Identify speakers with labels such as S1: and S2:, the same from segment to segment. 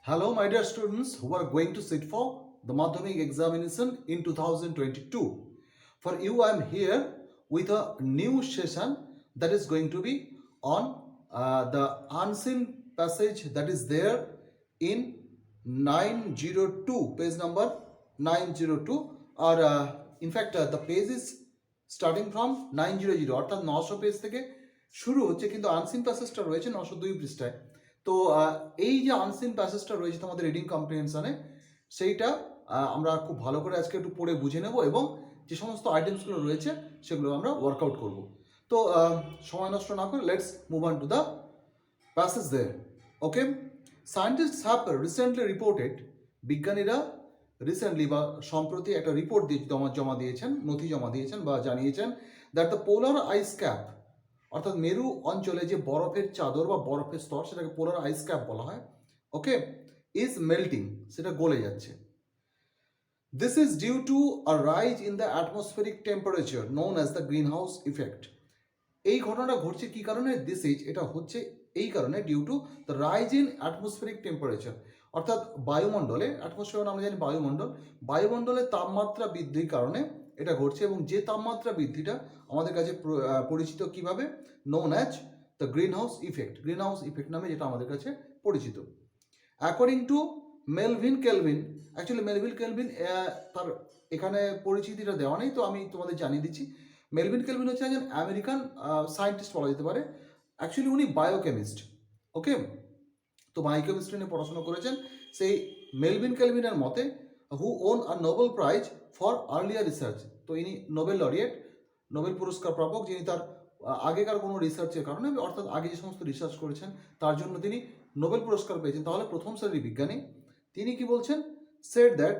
S1: Hello, my dear students who are going to sit for the Madhyamik examination in 2022. For you, I am here with a new session that is going to be on the unseen passage that is there in 902, page number 902, or in fact, the page is starting from 900 অর্থাৎ 900 page থেকে শুরু হচ্ছে, কিন্তু unseen প্যাসেজটা রয়েছে 902 পৃষ্ঠায়। তো এই যে আনসিন প্যাসেজটা রয়েছে তোমাদের রিডিং কম্প্রিহেনশনে, সেইটা আমরা খুব ভালো করে আজকে একটু পড়ে বুঝে নেব এবং যে সমস্ত আইটেমসগুলো রয়েছে সেগুলো আমরা ওয়ার্কআউট করব। তো সময় নষ্ট না করে let's move on to the passage there. Okay, scientists have recently reported, বিজ্ঞানীরা রিসেন্টলি বা সম্প্রতি একটা রিপোর্ট দিয়ে জমা দিয়েছেন, নথি জমা দিয়েছেন বা জানিয়েছেন that the polar ice cap, অর্থাৎ মেরু অঞ্চলে যে বরফের চাদর বা বরফের স্তর, সেটাকে পোলার আইস ক্যাপ বলা হয়। ওকে, ইজ মেল্টিং, সেটা গলে যাচ্ছে। This is due to a rise in the atmospheric temperature known as the green house effect. এই ঘটনাটা ঘটছে কি কারণে? দিস ইজ, এটা হচ্ছে এই কারণে, due to the rise in atmospheric temperature, অর্থাৎ বায়ুমণ্ডলে, অ্যাটমসফিয়ার আমরা জানি বায়ুমণ্ডল, বায়ুমণ্ডলের তাপমাত্রা বৃদ্ধির কারণে এটা ঘটছে। এবং যে তাপমাত্রা বৃদ্ধিটা আমাদের কাছে পরিচিত কিভাবে? Known as the green house effect, green house effect নামে যেটা আমাদের কাছে পরিচিত। According to Melvin Calvin, actually Melvin Calvin তার এখানে পরিচিতিটা দেওয়া নেই, তো আমি তোমাদের জানিয়ে দিচ্ছি। মেলভিন কেলভিন হচ্ছে একজন আমেরিকান সায়েন্টিস্ট বলা যেতে পারে। অ্যাকচুয়ালি উনি বায়োকেমিস্ট। ওকে, তো বায়োকেমিস্ট্রি নিয়ে পড়াশোনা করেছেন। সেই মেলভিন কেলভিনের মতে, who won a Nobel prize for earlier research, তো ইনি নোবেল লরিয়েট, নোবেল পুরস্কার প্রাপক, যিনি তার আগেকার কোনো রিসার্চের কারণে, অর্থাৎ আগে যে সমস্ত রিসার্চ করেছেন তার জন্য তিনি নোবেল পুরস্কার পেয়েছেন। তাহলে প্রথম শ্রেণীর বিজ্ঞানী। তিনি কি বলছেন? Said that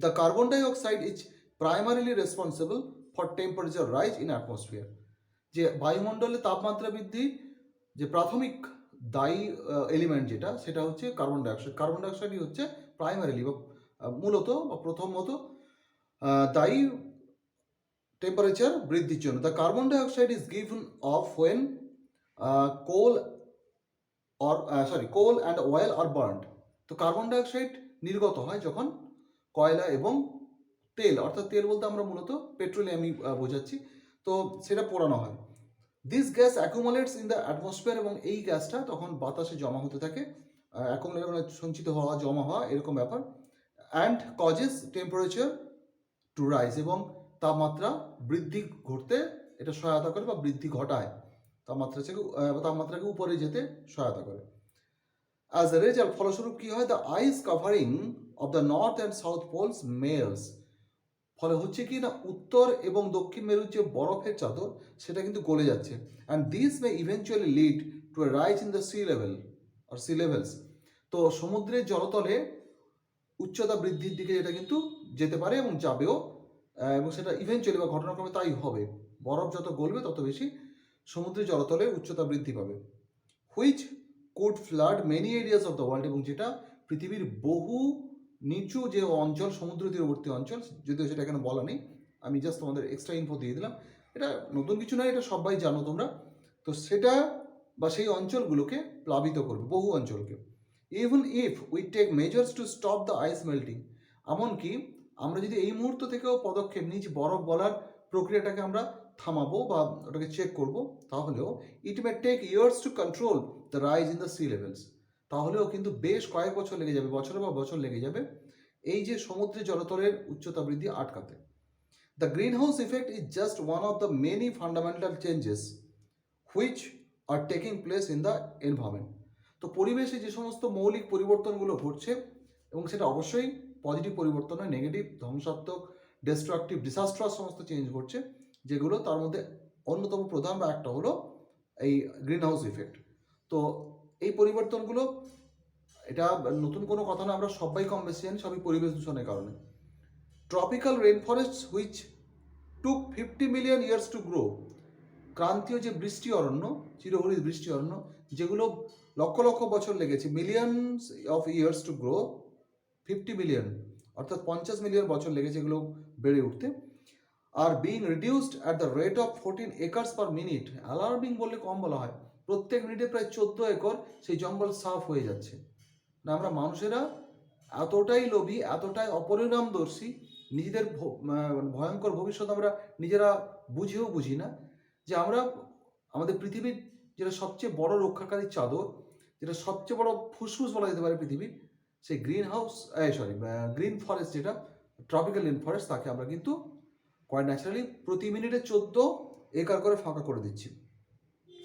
S1: the carbon dioxide is primarily responsible for temperature rise in atmosphere, যে বায়ুমণ্ডলে তাপমাত্রা বৃদ্ধি যে প্রাথমিক দায়ী এলিমেন্ট যেটা, সেটা হচ্ছে কার্বন ডাইঅক্সাইড। কার্বন ডাইঅক্সাইডই হচ্ছে প্রাইমারিলি বা মূলত বা প্রথমত দায়ী টেম্পারেচার বৃদ্ধির জন্য। The carbon dioxide is given off when coal coal and oil are burned. তো কার্বন ডাইঅক্সাইড নির্গত হয় যখন কয়লা এবং তেল, অর্থাৎ তেল বলতে আমরা মূলত পেট্রোলিয়ামই বোঝাচ্ছি, তো সেটা পোড়ানো হয়। This gas accumulates in the atmosphere, এবং এই গ্যাসটা তখন বাতাসে জমা হতে থাকে, অ্যাকুমুলেট মানে সঞ্চিত হওয়া, জমা হওয়া, এরকম ব্যাপার। And causes temperature to rise, এবং তাপমাত্রা বৃদ্ধি ঘটতে এটা সহায়তা করে বা বৃদ্ধি ঘটায়, তাপমাত্রাকে উপরে যেতে সহায়তা করে। অ্যাজ এ রেজাল্ট, ফলস্বরূপ কি হয়? The ice covering of the north and south poles melts, ফলে হচ্ছে কি না, উত্তর এবং দক্ষিণ মেরুর যে বরফের চাদর সেটা কিন্তু গলে যাচ্ছে। And this may eventually lead to a rise in the sea level or sea levels. তো সমুদ্রের জলতলে উচ্চতা বৃদ্ধির দিকে এটা কিন্তু যেতে পারে এবং যাবেও, এবং সেটা ইভেনচুয়ালি বা ঘটনাক্রমে তাই হবে। বরফ যত গলবে তত বেশি সমুদ্রের জলতলে উচ্চতা বৃদ্ধি পাবে। Which could flood many areas of the world, এবং যেটা পৃথিবীর বহু নিচু যে অঞ্চল, সমুদ্র তীরবর্তী অঞ্চল, যদিও সেটা এখানে বলা নেই, আমি জাস্ট তোমাদের এক্সট্রা ইনফো দিয়ে দিলাম, এটা নতুন কিছু নয়, এটা সবাই জানো তোমরা। তো সেটা বা সেই অঞ্চলগুলোকে প্লাবিত করবে, বহু অঞ্চলকে। Even if we take measures to stop the ice melting, এমনকি আমরা যদি এই মুহূর্ত থেকেও পদক্ষেপ নিই যে বরফ গলার প্রক্রিয়াটাকে আমরা থামাবো বা ওটাকে চেক করব, তাহলেও it may take years to control the rise in the sea levels, তাহলেও কিন্তু বেশ কয়েক বছর লেগে যাবে, বছর বা বছর লেগে যাবে এই যে সমুদ্রের জলতলের উচ্চতা বৃদ্ধি আটকাতে। The green house effect is just one of the many fundamental changes which are taking place in the environment. তো পরিবেশে যে সমস্ত মৌলিক পরিবর্তনগুলো ঘটছে, এবং সেটা অবশ্যই পজিটিভ পরিবর্তন হয়, নেগেটিভ, ধ্বংসাত্মক, ডিস্ট্রাকটিভ, ডিসাস্ট্রাস সমস্ত চেঞ্জ ঘটছে, যেগুলো তার মধ্যে অন্যতম প্রধান বা একটা হলো এই গ্রিন হাউস ইফেক্ট। তো এই পরিবর্তনগুলো, এটা নতুন কোনো কথা না, আমরা সবাই কম বেশি জানি, সবই পরিবেশ দূষণের কারণে। Tropical rainforest which took 50 million years to grow, ক্রান্তীয় যে বৃষ্টি অরণ্য, চিরহরিৎ বৃষ্টি অরণ্য, যেগুলো লক্ষ লক্ষ বছর লেগেছে, millions of years to grow, 50 million অর্থাৎ 50 মিলিয়ন বছর লেগেছে এগুলো বেড়ে উঠতে, আর being reduced at the rate of 14 acres per minute. Alarming বললে কম বলা হয়, প্রত্যেক মিনিটে প্রায় 14 একর সেই জঙ্গল সাফ হয়ে যাচ্ছে। না আমরা মানুষেরা এতটাই লোভী, এতটাই অপরিণামদর্শী, নিজেদের ভয়ঙ্কর ভবিষ্যৎ আমরা নিজেরা বুঝেও বুঝি না যে আমরা আমাদের পৃথিবীর যেটা সবচেয়ে বড় রক্ষাকারী চাদর, যেটা সবচেয়ে বড় ফুসফুস বলা যেতে পারে পৃথিবীর, সেই গ্রিন ফরেস্ট, যেটা ট্রপিক্যাল রেন ফরেস্ট, তাকে আমরা কিন্তু কোয়াইট ন্যাচারালি প্রতি মিনিটে 14 একর করে ফাঁকা করে দিচ্ছি।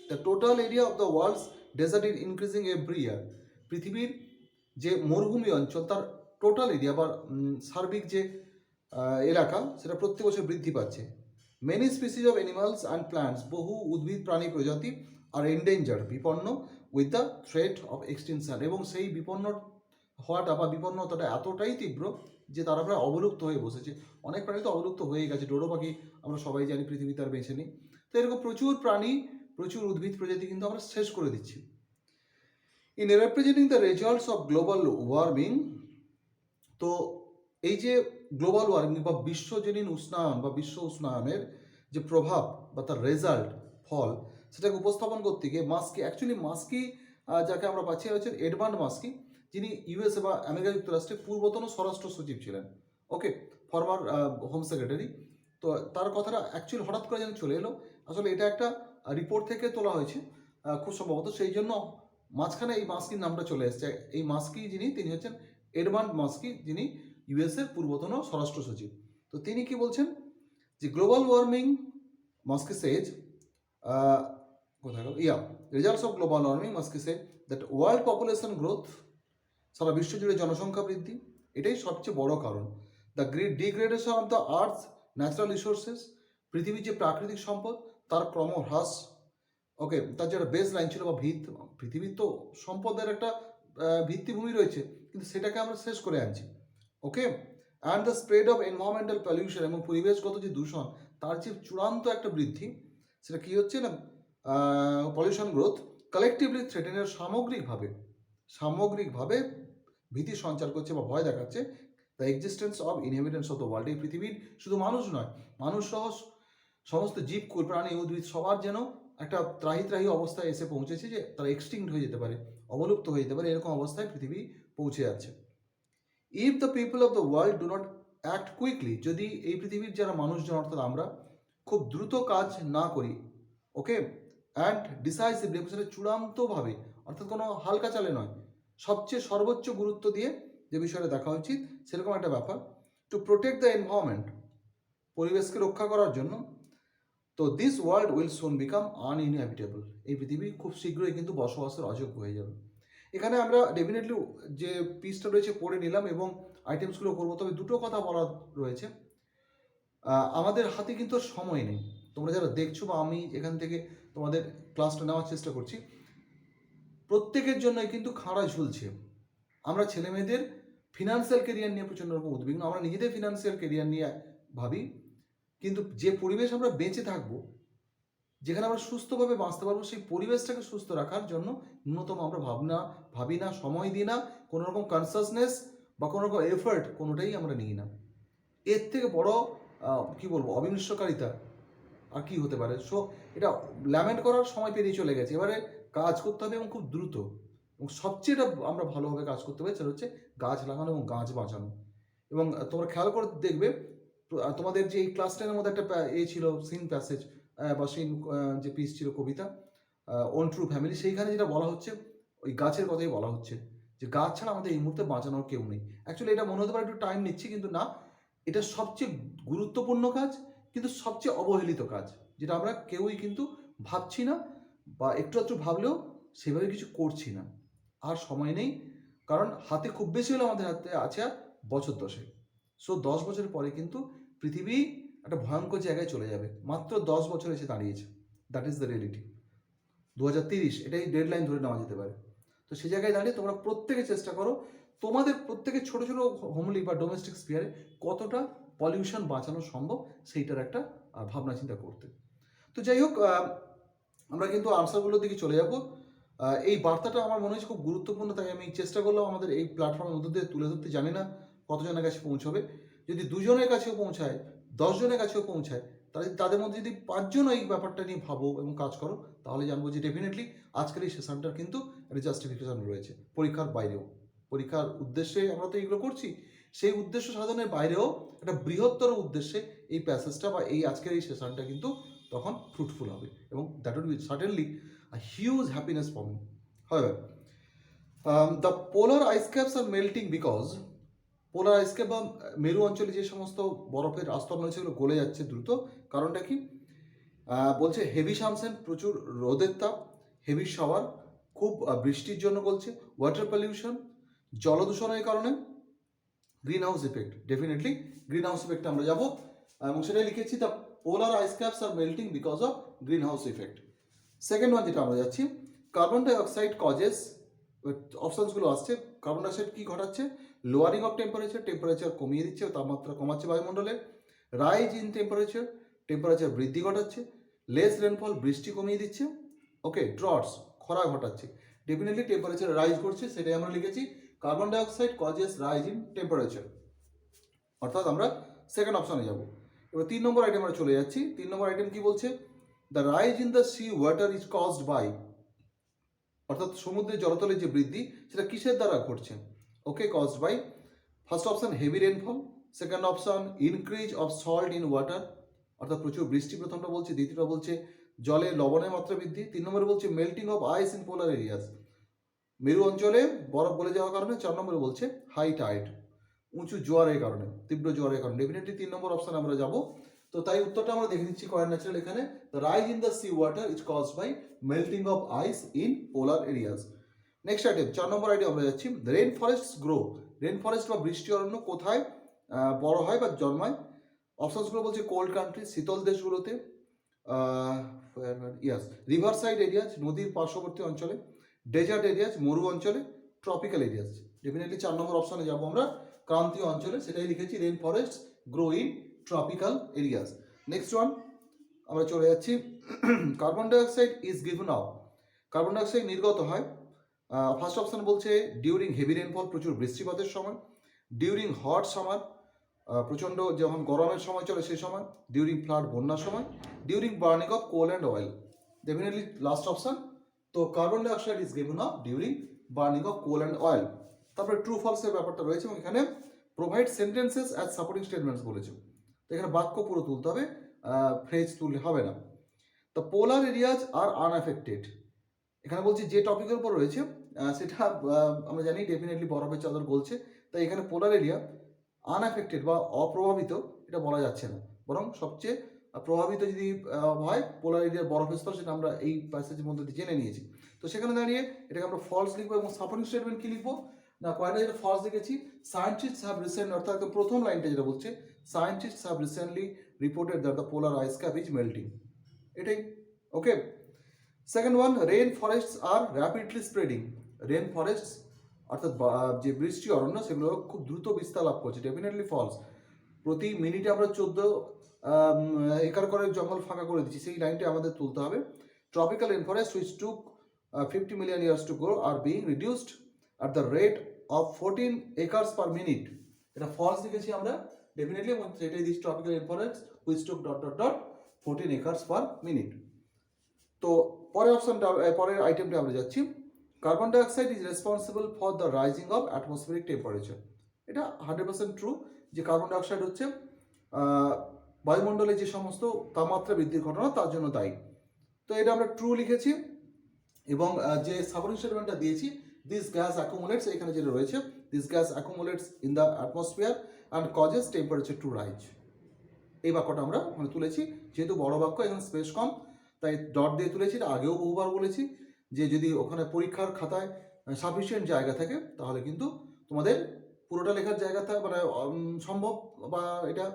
S1: The total area of the world's desert is increasing every year. পৃথিবীর যে মরুভূমি অঞ্চল তার টোটাল এরিয়া বা সার্বিক যে এলাকা সেটা প্রত্যেক বছর বৃদ্ধি পাচ্ছে। Many species of animals and plants, বহু উদ্ভিদ প্রাণী প্রজাতি আর এন্ডেঞ্জার্ড, বিপন্ন, উইথ দ্য থ্রেট অফ এক্সটিনশন, এবং সেই বিপন্ন হওয়াটা বা বিপন্নতাটা এতটাই তীব্র যে তারা প্রায় অবলুপ্ত হয়ে বসেছে। অনেক প্রাণী তো অবলুপ্ত হয়ে গেছে, ডোডো পাখি আমরা সবাই জানি পৃথিবীতে আর বেঁচে নেই। তো এরকম প্রচুর প্রাণী, প্রচুর উদ্ভিদ প্রজাতি কিন্তু আমরা শেষ করে দিচ্ছি। In representing the results of global warming, তো এই যে গ্লোবাল ওয়ার্মিং বা বিশ্বজনীন উষ্ণায়ন বা বিশ্ব উষ্ণায়নের যে প্রভাব বা তার রেজাল্ট, ফল, সেটাকে উপস্থাপন করতে গিয়ে মাস্কি যাকে আমরা পাচ্ছি হচ্ছেন এডমান্ড মাস্কি, যিনি ইউএসএ বা আমেরিকা যুক্তরাষ্ট্রের পূর্বতন স্বরাষ্ট্র সচিব ছিলেন, ওকে, ফরমার হোম সেক্রেটারি। তো তার কথাটা অ্যাকচুয়ালি হঠাৎ করে যেন চলে এলো, আসলে এটা একটা রিপোর্ট থেকে তোলা হয়েছে খুব সম্ভবত, সেই জন্য মাঝখানে এই মাস্কির নামটা চলে এসছে। এই মাস্কি তিনি হচ্ছেন এডমান্ড মাস্কি, যিনি ইউএসএর পূর্বতন স্বরাষ্ট্র সচিব। তো তিনি কি বলছেন যে গ্লোবাল ওয়ার্মিং, মাস্কি সেজ, কোথায় গেল, results of global warming, Muskie say that world population growth, সারা বিশ্ব জুড়ে জনসংখ্যা বৃদ্ধি, এটাই সবচেয়ে বড় কারণ। The degradation of the earth natural resources, পৃথিবীর যে প্রাকৃতিক সম্পদ তার ক্রমহ্রাস, ওকে, তার যেটা বেস লাইন ছিল বা ভিত, পৃথিবীর তো সম্পদের একটা ভিত্তিভূমি রয়েছে, কিন্তু সেটাকে আমরা শেষ করে আনছি, okay. And the spread of environmental pollution, এবং পরিবেশগত যে দূষণ তার যে চূড়ান্ত একটা বৃদ্ধি, সেটা কি হচ্ছে না, পলিউশন গ্রোথ কালেকটিভলি থ্রেটেনের, সামগ্রিকভাবে ভীতি সঞ্চার করছে বা ভয় দেখাচ্ছে the existence of ইনহেবিটেন্টস of the world. এই পৃথিবীর শুধু মানুষ নয়, মানুষ সহ সমস্ত জীব, প্রাণী, উদ্ভিদ সবার যেন একটা ত্রাহি অবস্থায় এসে পৌঁছেছে, যে তারা এক্সটিংক্ট হয়ে যেতে পারে, অবলুপ্ত হয়ে যেতে পারে, এরকম অবস্থায় পৃথিবী পৌঁছে যাচ্ছে। If the people of the world do not act quickly, যদি এই পৃথিবীর যারা মানুষজন অর্থাৎ আমরা খুব দ্রুত কাজ না করি, ওকে, অ্যান্ড ডিসাইসিভলি, সেটা চূড়ান্তভাবে, অর্থাৎ কোনো হালকা চালে নয়, সবচেয়ে সর্বোচ্চ গুরুত্ব দিয়ে যে বিষয়টা দেখা উচিত সেরকম একটা ব্যাপার, টু প্রোটেক্ট দ্য এনভায়রনমেন্ট, পরিবেশকে রক্ষা করার জন্য, তো this world will soon become uninhabitable, এই পৃথিবী খুব শীঘ্রই কিন্তু বসবাসের অযোগ্য হয়ে যাবে। এখানে আমরা ডেফিনেটলি যে পিসটা রয়েছে পড়ে নিলাম এবং আইটেমসগুলো করবো, তবে দুটো কথা বলার রয়েছে। আমাদের হাতে কিন্তু সময় নেই, তোমরা যারা দেখছো বা আমি এখান থেকে তোমাদের ক্লাসটা নেওয়ার চেষ্টা করছি, প্রত্যেকের জন্যই কিন্তু খাড়া ঝুলছে। আমরা ছেলে মেয়েদের ফিনান্সিয়াল কেরিয়ার নিয়ে প্রচণ্ড রকম উদ্বিগ্ন, আমরা নিজেদের ফিনান্সিয়াল কেরিয়ার নিয়ে ভাবি, কিন্তু যে পরিবেশ আমরা বেঁচে থাকবো, যেখানে আমরা সুস্থভাবে বাঁচতে পারবো, সেই পরিবেশটাকে সুস্থ রাখার জন্য ন্যূনতম আমরা ভাবি না, সময় দিই না, কোনো রকম কনসাসনেস বা কোনো রকম এফার্ট কোনোটাই আমরা নিই না। এর থেকে বড় কি বলবো অবিনশ্বকারিতা আর কি হতে পারে। সো এটা ল্যামেন্ট করার সময় পেরিয়ে চলে গেছে, এবারে কাজ করতে হবে এবং খুব দ্রুত, এবং সবচেয়ে এটা আমরা ভালোভাবে কাজ করতে হবে সেটা হচ্ছে গাছ লাগানো এবং গাছ বাঁচানো। এবং তোমরা খেয়াল করে দেখবে তোমাদের যে এই ক্লাস 10-এর মধ্যে একটা ছিল সিন প্যাসেজ বা সিন যে পিস ছিল, কবিতা ওন ট্রু ফ্যামিলি, সেইখানে যেটা বলা হচ্ছে ওই গাছের কথাই বলা হচ্ছে, যে গাছ ছাড়া আমাদের এই মুহূর্তে বাঁচানোর কেউ নেই। অ্যাকচুয়ালি এটা মনে হতে পারে একটু টাইম নিচ্ছি, কিন্তু না, এটা সবচেয়ে গুরুত্বপূর্ণ কাজ, কিন্তু সবচেয়ে অবহেলিত কাজ, যেটা আমরা কেউই কিন্তু ভাবছি না, বা একটু একটু ভাবলেও সেভাবে কিছু করছি না। আর সময় নেই, কারণ হাতে খুব বেশি হলে আমাদের হাতে আছে আর বছর 10। সো 10 বছরের পরে কিন্তু পৃথিবী একটা ভয়ঙ্কর জায়গায় চলে যাবে, মাত্র 10 বছর এসে দাঁড়িয়েছে, দ্যাট ইজ দ্য রিয়েলিটি। 2030 এটাই ডেডলাইন ধরে নেওয়া যেতে পারে। তো সেই জায়গায় দাঁড়িয়ে তোমরা প্রত্যেকে চেষ্টা করো তোমাদের প্রত্যেকের ছোটো ছোটো হোমলি বা ডোমেস্টিক স্পিয়ারে কতটা পলিউশন বাঁচানো সম্ভব সেইটার একটা ভাবনা চিন্তা করতে। তো যাই হোক, আমরা কিন্তু আনসারগুলোর দিকে চলে যাব। এই বার্তাটা আমার মনে হচ্ছে খুব গুরুত্বপূর্ণ, তাই আমি চেষ্টা করলাম আমাদের এই প্ল্যাটফর্মের মধ্যে দিয়ে তুলে ধরতে। জানি না কতজনের কাছে পৌঁছবে, যদি 2 জনের কাছেও পৌঁছায়, 10 জনের কাছেও পৌঁছায়, তাহলে তাদের মধ্যে যদি 5 জন এই ব্যাপারটা নিয়ে ভাবো এবং কাজ করো, তাহলে জানবো যে ডেফিনেটলি আজকের এই সেশনটার কিন্তু একটা জাস্টিফিকেশন রয়েছে, পরীক্ষার বাইরেও। পরীক্ষার উদ্দেশ্যে আমরা তো এইগুলো করছি, সেই উদ্দেশ্য সাধনের বাইরেও একটা বৃহত্তর উদ্দেশ্যে এই প্যাসেজটা বা এই আজকের এই সেশনটা কিন্তু তখন ফ্রুটফুল হবে, এবং that will be certainly a huge happiness for me. However, the polar ice caps are melting because polar ice cap বা মেরু অঞ্চলে যে সমস্ত বরফের আস্তরণ রয়েছে সেগুলো গলে যাচ্ছে দ্রুত। কারণটা কি? বলছে হেভি সানশাইন, প্রচুর রোদের তাপ, হেভি শাওয়ার, খুব বৃষ্টির জন্য বলছে, ওয়াটার পলিউশন, জলদূষণের কারণে, green house effect. Definitely green house ইফেক্টে আমরা যাবো, এবং সেটাই লিখেছি, the polar ice caps are melting because of green house effect. Second one যেটা আমরা যাচ্ছি, কার্বন ডাইঅক্সাইড কজেস, অপশনসগুলো আসছে। কার্বন ডাইঅক্সাইড কী ঘটাচ্ছে? লোয়ারিং অফ টেম্পারেচার কমিয়ে দিচ্ছে, তাপমাত্রা কমাচ্ছে বায়ুমণ্ডলে। রাইজ ইন টেম্পারেচার বৃদ্ধি ঘটাচ্ছে। লেস রেনফল, বৃষ্টি কমিয়ে দিচ্ছে। ওকে, ড্রটস, খরা ঘটাচ্ছে। ডেফিনেটলি টেম্পারেচার রাইজ করছে, সেটাই আমরা লিখেছি, carbon dioxide causes rise in temperature, অর্থাৎ আমরা সেকেন্ড অপশনে যাব। এবার 3 নম্বর আইটেম আমরা চলে যাচ্ছি। 3 নম্বর আইটেম কি বলছে? The rise in the sea water is caused by, অর্থাৎ সমুদ্রের জলতলের যে বৃদ্ধি সেটা কিসের দ্বারা ঘটছে? Okay, caused by, first option heavy rainfall, second option increase of salt in water, অর্থাৎ প্রচুর বৃষ্টি প্রথমটা বলছে, দ্বিতীয়টা বলছে জলে লবণের মাত্রা বৃদ্ধি, 3 নম্বরে বলছে melting of ice in polar areas, মেরু অঞ্চলে বরফ গলে যাওয়ার কারণে, 4 নম্বরে বলছে হাই টাইড, উঁচু জোয়ারের কারণে, তীব্র জোয়ারের কারণে। ডেফিনেটলি 3 নম্বর অপশন আমরা যাব। তো তাই উত্তরটা আমরা দেখে নিচ্ছি কয়েন ন্যাচারাল এখানে, the rise in the sea water is caused by melting of ice in polar areas. Next item, 4 নম্বর আইটেম আমরা যাচ্ছি, rainforest grow, rainforest বা বৃষ্টি অরণ্য কোথায় বড় হয় বা জন্মায়? অপশনসগুলো বলছে কোল্ড কান্ট্রি, শীতল দেশগুলোতে, ইয়াস, রিভার সাইড এরিয়াজ, নদীর পার্শ্ববর্তী অঞ্চলে, ডেজার্ট এরিয়াজ, মরু অঞ্চলে, ট্রপিক্যাল এরিয়াজ। ডেফিনেটলি 4 নম্বর অপশনে যাবো আমরা, ক্রান্তীয় অঞ্চলে, সেটাই লিখেছি, rainforest grow in tropical areas. Next one আমরা চলে যাচ্ছি, carbon dioxide is given out, carbon dioxide নির্গত হয়, ফার্স্ট অপশন বলছে ডিউরিং হেভি রেনফল, প্রচুর বৃষ্টিপাতের সময়, ডিউরিং হট সামার, প্রচণ্ড যখন গরমের সময় চলে সেই সময়, ডিউরিং ফ্লাড, বন্যার সময়, during burning of coal and oil. Definitely last option. তো carbon dioxide is given up during burning of coal and oil. তারপরে ট্রু ফলসের ব্যাপারটা রয়েছে, এবং এখানে provide sentences as supporting statements বলেছে। তো এখানে বাক্য পুরো তুলতে হবে, ফ্রেজ তুললে হবে না। The polar areas are unaffected, এখানে বলছি যে টপিকের উপর রয়েছে সেটা আমরা জানি ডেফিনেটলি বরফের চাদর গলছে, তাই এখানে পোলার এরিয়া আনএফেক্টেড বা অপ্রভাবিত এটা বলা যাচ্ছে না, বরং সবচেয়ে প্রভাবিত যদি হয় পোলার এরিয়ার বরফের স্তর, সেটা আমরা এই প্যাসেজের মধ্যে দিয়ে জেনে নিয়েছি। তো সেখানে দাঁড়িয়ে এটাকে আমরা ফলস লিখবো, এবং সাপোর্টিং স্টেটমেন্ট কি লিখবো না, কয়টা যেটা ফলস লিখেছি, সায়েন্টিস্টস হ্যাভ রিসেন্ট, অর্থাৎ প্রথম লাইনটা যেটা বলছে scientists have recently reported that the polar ice cap is melting, এটাই। Okay, second one, rainforests are rapidly spreading, rainforests অর্থাৎ যে বৃষ্টি অরণ্য সেগুলো খুব দ্রুত বিস্তার লাভ করছে, ডেফিনেটলি ফলস। প্রতি মিনিটে আমরা 14 একর করে জঙ্গল ফাঁকা করে দিচ্ছি, সেই লাইনটা আমাদের তুলতে হবে। Tropical rainforest which took 50 million years to grow are being reduced at the rate of 14 acres per minute, এটা ফলস লিখেছি আমরা ডেফিনেটলি, এবং সেটাই দিচ্ছি, tropical rainforest which took ... 14 acres per minute. তো পরের অপশনটা, পরের আইটেমটা আমরা যাচ্ছি, carbon dioxide is responsible for the rising of atmospheric temperature. এটা 100% ট্রু, যে কার্বন ডাইঅক্সাইড হচ্ছে বায়ুমণ্ডলে যে সমস্ত তাপমাত্রা বৃদ্ধির ঘটনা তার জন্য দায়ী। তো এটা আমরা ট্রু লিখেছি, এবং যে সাপোর্টিং স্টেটমেন্টটা দিয়েছি, দিস গ্যাস অ্যাকুমুলেটস, এখানে যেটা রয়েছে, this gas accumulates in the atmosphere and causes temperature to rise, এই বাক্যটা আমরা মানে তুলেছি। যেহেতু বড় বাক্য, এখানে স্পেস কম, তাই ডট দিয়ে তুলেছি। এটা আগেও বহুবার বলেছি যে যদি ওখানে পরীক্ষার খাতায় সাফিসিয়েন্ট জায়গা থাকে তাহলে কিন্তু তোমাদের পুরোটা লেখার জায়গা মানে সম্ভব, বা এটা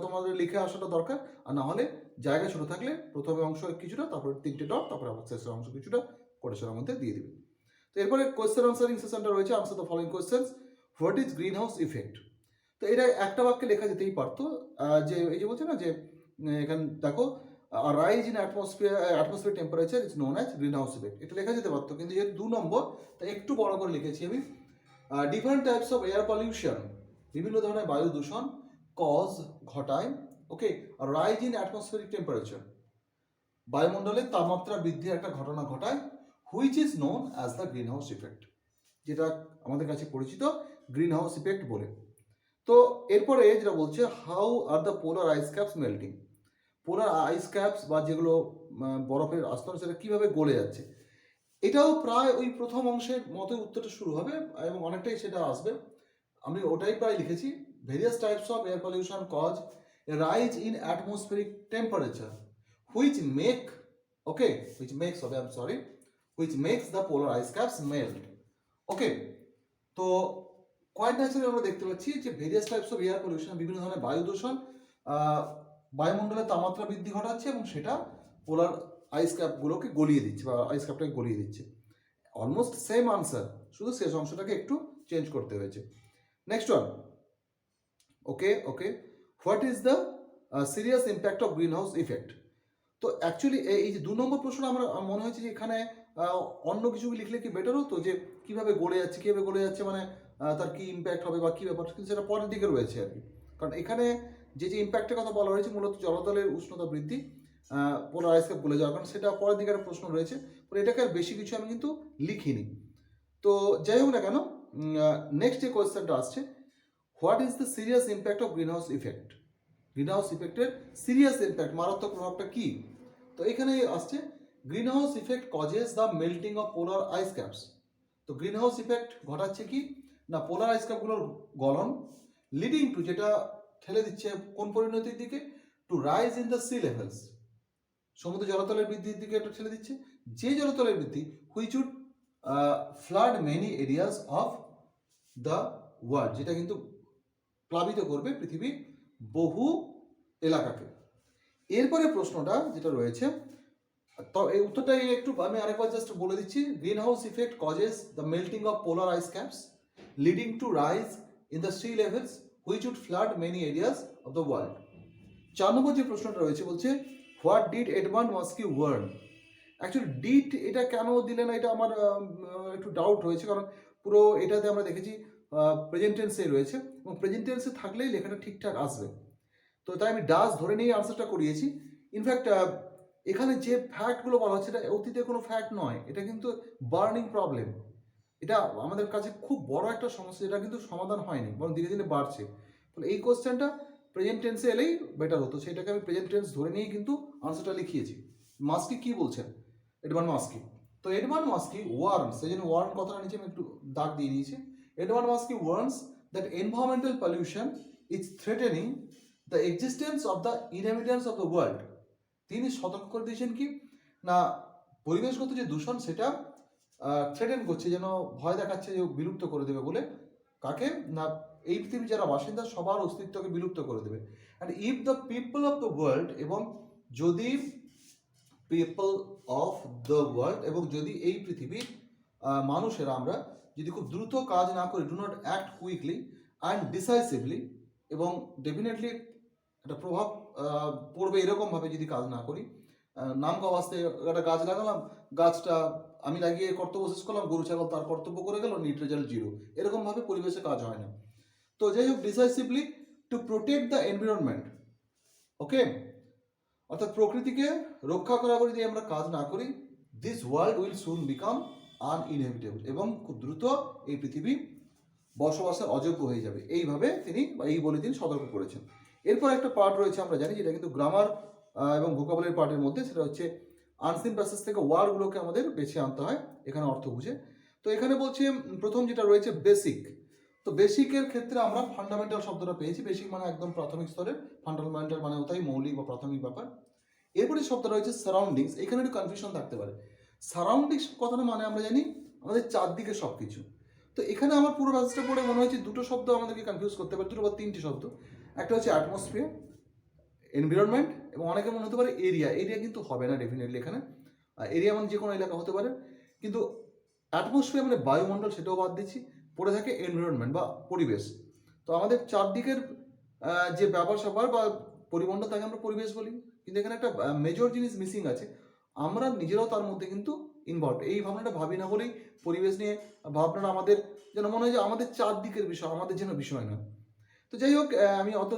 S1: তোমাদের লিখে আসাটা দরকার, আর না হলে জায়গা ছোট থাকলে প্রথমে অংশ কিছুটা, তারপরে 3টে ডট, তারপরে আবার শেষের অংশ কিছুটা কোটেশনের মধ্যে দিয়ে দিবে। তো এরপরে কোয়েশ্চেন আনসারিং সেশনটা রয়েছে, answer the following questions, what is green house effect. তো এটা একটা বাক্যে লেখা যেতেই পারতো, যে এই যে বলছে না যে এখানে দেখো, rise in atmosphere temperature is known as green house effect, এটা লেখা যেতে পারতো, কিন্তু যেহেতু 2 নম্বর তাই একটু বড় করে লিখেছি আমি, different types of air pollution, বিভিন্ন ধরনের বায়ু দূষণ, কজ ঘটায়, ওকে, রাইজ ইন অ্যাটমসফিয়ারিক টেম্পারেচার, বায়ুমণ্ডলের তাপমাত্রা বৃদ্ধির একটা ঘটনা ঘটায়, which is known as the green house effect. যেটা আমাদের কাছে পরিচিত গ্রিন হাউস ইফেক্ট বলে। তো এরপরে যেটা বলছে how are the polar ice caps melting, polar ice caps বা যেগুলো বরফের আস্তরণ সেটা কীভাবে গলে যাচ্ছে। এটাও প্রায় ওই প্রথম অংশের মতোই উত্তরটা শুরু হবে এবং অনেকটাই সেটা আসবে। আমি ওটাই প্রায় লিখেছি। Various types of air pollution cause a rise in atmospheric temperature which make okay which makes হবে I am sorry which makes the polar ice caps melt. Okay, তো কোয়াইট ন্যাচারালি আমরা দেখতে পাচ্ছি যে various types of air pollution, বিভিন্ন ধরনের বায়ু দূষণ বায়ুমণ্ডলের তাপমাত্রা বৃদ্ধি ঘটাচ্ছে এবং সেটা পোলার আইস ক্যাপগুলোকে গলিয়ে দিচ্ছে বা আইস ক্যাপটাকে গলিয়ে দিচ্ছে। অলমোস্ট সেম আনসার, শুধু শেষ অংশটাকে একটু চেঞ্জ করতে হয়েছে। Next one, okay okay what is the serious impact of green house effect. তো অ্যাকচুয়ালি এই যে 2 নম্বর প্রশ্নটা আমার মনে হয়েছে যে এখানে অন্য কিছু লিখলে কি বেটার হতো, যে কীভাবে গলে যাচ্ছে মানে তার কি ইম্প্যাক্ট হবে বা কী ব্যাপার, কিন্তু সেটা পরের দিকে রয়েছে আর কি। কারণ এখানে যে ইম্প্যাক্টের কথা বলা হয়েছে মূলত জলতলের উষ্ণতা বৃদ্ধি, পোলার আইস ক্যাপ গলে যাওয়ার, কারণ সেটা পরের দিকে একটা প্রশ্ন রয়েছে। এটাকে আর বেশি কিছু আমি কিন্তু লিখিনি। তো যাই হোক না কেন, নেক্সট যে কোয়েশ্চেনটা আসছে, what is the serious impact of green house effect. Green house ইফেক্টের সিরিয়াস ইম্প্যাক্ট, মারাত্মক প্রভাবটা কি। তো এখানে আসছে green house effect causes the melting of polar ice caps. তো গ্রিন হাউস ইফেক্ট ঘটাচ্ছে কি না, পোলার আইস ক্যাপগুলোর গলন, লিডিং টু, যেটা ঠেলে দিচ্ছে কোন পরিণতির দিকে, two rise in the sea levels, সমুদ্র জলতলের বৃদ্ধির দিকে এটা ঠেলে দিচ্ছে। যে জলতলের বৃদ্ধি which would flood many areas of the world, যেটা কিন্তু প্লাবিত করবে পৃথিবীর বহু এলাকাকে। এরপরে প্রশ্নটা যেটা রয়েছে, তো এই উত্তরটা একটু আমি আরেকবার জাস্ট বলে দিচ্ছি। Green house effect causes the melting of polar ice caps leading to rise in the sea levels which would flood many areas of the world. 4 number যে প্রশ্নটা রয়েছে বলছে what did Edmund Muskie warn. Actually did এটা কেন দিলে না, এটা আমার একটু ডাউট রয়েছে, কারণ পুরো এটাতে আমরা দেখেছি প্রেজেন্ট টেন্সে রয়েছে এবং প্রেজেন্ট টেন্সে থাকলেই লেখাটা ঠিকঠাক আসবে। তো তাই আমি ডাস ধরে নিয়ে আনসারটা করিয়েছি। ইনফ্যাক্ট এখানে যে ফ্যাক্টগুলো বলা হচ্ছে এটা অতীতের কোনো ফ্যাক্ট নয়, এটা কিন্তু বার্নিং প্রবলেম। এটা আমাদের কাছে খুব বড় একটা সমস্যা, এটা কিন্তু সমাধান হয়নি, বরং ধীরে ধীরে বাড়ছে। তাহলে এই কোশ্চেনটা প্রেজেন্ট টেন্সে এলেই বেটার হতো, সেটাকে আমি প্রেজেন্ট টেন্স ধরে নিয়েই কিন্তু আনসারটা লিখিয়েছি। মাস্কি কি বলছেন, এডমান্ড মাস্কি। তো এডমান্ড মাস্কি ওয়ার্নস, সেই জন্য ওয়ার্ন কথাটা নিচে আমি একটু দাগ দিয়ে দিয়েছি। Edmund মাস্কি warns that environmental pollution is threatening the existence of the inhabitants of the world. তিনি সতর্ক করে দিয়েছেন কি না, পরিবেশগত যে দূষণ সেটা থ্রেটেন করছে, যেন ভয় দেখাচ্ছে যে বিলুপ্ত করে দেবে বলে। কাকে না, এই পৃথিবীর যারা বাসিন্দা সবার অস্তিত্বকে বিলুপ্ত করে দেবে। And if the people of the world, এবং যদি পিপল অফ দ্য ওয়ার্ল্ড, এবং যদি এই পৃথিবীর মানুষেরা আমরা যদি খুব দ্রুত কাজ না করি, do not act quickly and decisively, এবং ডেফিনেটলি একটা প্রভাব পড়বে এরকমভাবে যদি কাজ না করি। নাম কা বাস্তে একটা গাছ লাগালাম, গাছটা আমি লাগিয়ে কর্তব্য শেষ করলাম, গরু ছাগল তার কর্তব্য করে গেল, নিট রেজাল্ট 0, এরকমভাবে পরিবেশে কাজ হয় না। তো যাই হোক, decisively to protect the environment, okay, অর্থাৎ প্রকৃতিকে রক্ষা করার পরে যদি আমরা কাজ না করি, this world will soon become uninhabitable, এবং খুব দ্রুত এই পৃথিবী বসবাসের অযোগ্য হয়ে যাবে। এইভাবে তিনি এই বলে তিনি সতর্ক করেছেন। এরপর একটা পার্ট রয়েছে আমরা জানি, যেটা কিন্তু গ্রামার এবং ভোকাবুলারি পার্টের মধ্যে, সেটা হচ্ছে আনসিন প্যাসেজ থেকে ওয়ার্ডগুলোকে আমাদের বেছে আনতে হয় এখানে অর্থ বুঝে। তো এখানে বলছে প্রথম যেটা রয়েছে বেসিক। তো বেসিকের ক্ষেত্রে আমরা ফান্ডামেন্টাল শব্দটা পেয়েছি। বেসিক মানে একদম প্রাথমিক স্তরের, ফান্ডামেন্টাল মানে ওটাই মৌলিক বা প্রাথমিক ব্যাপার। এরপরে শব্দটা রয়েছে সারাউন্ডিংস। এখানে একটু কনফিউশন থাকতে পারে। সারাউন্ডিংস কথাটা মানে আমরা জানি আমাদের চারদিকে সব কিছু। তো এখানে আমার পুরো প্যাসেজটা পড়ে মনে হয়েছে দুটো শব্দ আমাদেরকে কনফিউজ করতে পারে, দুটো বা তিনটি শব্দ। একটা হচ্ছে অ্যাটমসফিয়ার, এনভায়রনমেন্ট, এবং অনেকে মনে হতে পারে এরিয়া। এরিয়া কিন্তু হবে না ডেফিনেটলি এখানে। এরিয়া মানে যে কোনো এলাকা হতে পারে, কিন্তু অ্যাটমসফিয়ার মানে বায়ুমণ্ডল, সেটাও বাদ দিচ্ছি। পড়ে থাকে এনভায়রনমেন্ট বা পরিবেশ। তো আমাদের চারদিকের যে ব্যাপার স্যাপার বা পরিমণ্ডল, তাকে আমরা পরিবেশ বলি। কিন্তু এখানে একটা মেজর জিনিস মিসিং আছে, আমরা নিজেরাও তার মধ্যে কিন্তু ইনভলভ। এই ভাবনাটা ভাবি না বলেই পরিবেশ নিয়ে ভাবনাটা আমাদের যেন মনে হয় যে আমাদের চারদিকের বিষয়, আমাদের যেন বিষয় না। তো যাই হোক, আমি অত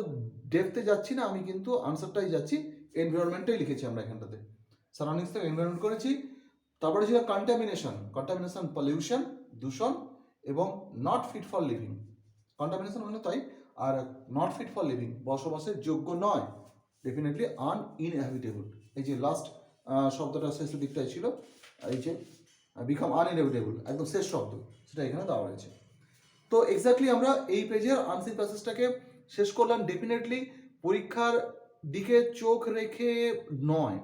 S1: ডেপথে যাচ্ছি না, আমি কিন্তু আনসারটাই যাচ্ছি, এনভায়রনমেন্টটাই লিখেছি আমরা এখানটাতে। সারাউন্ডিংস থেকে এনভায়রনমেন্ট করেছি। তারপরে ছিল কন্টামিনেশন, পলিউশন, দূষণ, এবং not fit for living, contamination মানে তাই, আর নট ফিট ফর লিভিং বসবাসের যোগ্য নয়, ডেফিনেটলি আনইনহ্যাবিটেবল। এই যে লাস্ট শব্দটা শেষ দিকটাই ছিল, এই যে বিকাম আনইনহ্যাবিটেবল, একদম শেষ শব্দ, সেটা এখানে দেওয়া রয়েছে। তো এক্স্যাক্টলি আমরা এই পেজের আনসিন প্যাসেজটাকে শেষ করলাম। ডেফিনেটলি পরীক্ষার দিকে চোখ রেখে নয়,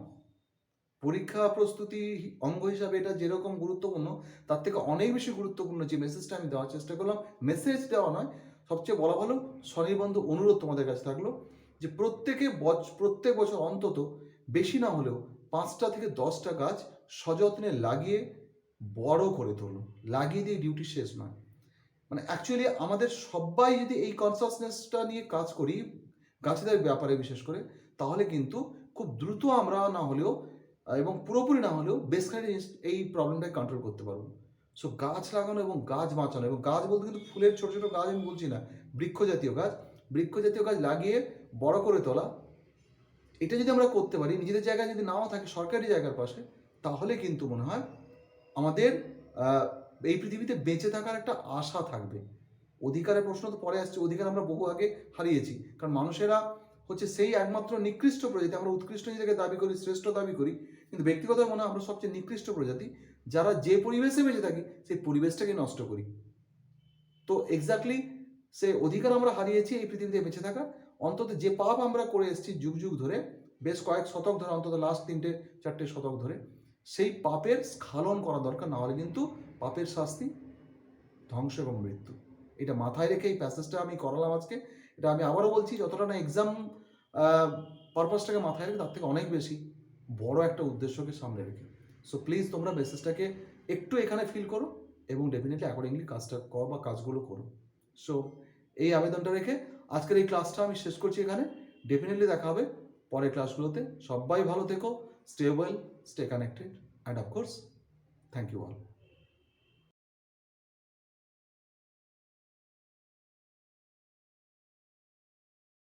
S1: পরীক্ষা প্রস্তুতি অঙ্গ হিসাবে এটা যেরকম গুরুত্বপূর্ণ তার থেকে অনেক বেশি গুরুত্বপূর্ণ যে মেসেজটা আমি দেওয়ার চেষ্টা করলাম, মেসেজ দেওয়া নয়, সবচেয়ে বলা ভালো স্বনির্বন্ধ অনুরোধ তোমাদের কাছে থাকলো যে প্রত্যেক বছর অন্তত বেশি না হলেও 5টা থেকে 10টা গাছ সযত্নে লাগিয়ে বড় করে তোলো, লাগিয়ে দিয়ে ডিউটি শেষ নয়। মানে অ্যাকচুয়ালি আমাদের সবাই যদি এই কনসাসনেসটা নিয়ে কাজ করি গাছেদের ব্যাপারে বিশেষ করে, তাহলে কিন্তু খুব দ্রুত আমরা না হলেও এবং পুরোপুরি না হলেও বেশ খানিক এই প্রবলেমটাকে কন্ট্রোল করতে পারবো। সো গাছ লাগানো এবং গাছ বাঁচানো, এবং গাছ বলতে কিন্তু ফুলের ছোটো ছোটো গাছ আমি বলছি না, বৃক্ষজাতীয় গাছ লাগিয়ে বড় করে তোলা, এটা যদি আমরা করতে পারি নিজেদের জায়গায়, যদি নাও থাকে সরকারি জায়গার পাশে, তাহলে কিন্তু মনে হয় আমাদের এই পৃথিবীতে বেঁচে থাকার একটা আশা থাকবে। অধিকারের প্রশ্ন তো পরে আসছে, অধিকার আমরা বহু আগে হারিয়েছি, কারণ মানুষেরা হচ্ছে সেই একমাত্র নিকৃষ্ট প্রজাতি। আমরা উৎকৃষ্ট নিজেকে দাবি করি, শ্রেষ্ঠ দাবি করি, কিন্তু ব্যক্তিগত মনে হয় আমরা সবচেয়ে নিকৃষ্ট প্রজাতি, যারা যে পরিবেশে বেঁচে থাকি সেই পরিবেশটাকে নষ্ট করি। তো এক্স্যাক্টলি সে অধিকার আমরা হারিয়েছি এই পৃথিবীতে বেঁচে থাকা, অন্তত যে পাপ আমরা করে এসেছি যুগ যুগ ধরে, বেশ কয়েক শতক ধরে, অন্তত লাস্ট 3-4 শতক ধরে, সেই পাপের স্খলন করা দরকার, না হলে কিন্তু পাপের শাস্তি ধ্বংস এবং মৃত্যু। এটা মাথায় রেখে এই প্যাসেজটা আমি করালাম আজকে। এটা আমি আবারও বলছি, যতটা না এক্সাম পারপাসটাকে মাথায় রেখে, তার থেকে অনেক বেশি বড় একটা উদ্দেশ্যকে সামনে রেখে। সো প্লিজ তোমরা মেসেজটাকে একটু এখানে ফিল করো এবং ডেফিনেটলি অ্যাকর্ডিংলি কাজটা করো বা কাজগুলো করো। সো এই আবেদনটা রেখে আজকের এই ক্লাসটা আমি শেষ করছি এখানে। ডেফিনেটলি দেখা হবে পরের ক্লাসগুলোতে। সবাই ভালো থেকো, stay well, stay connected, and of course thank you all.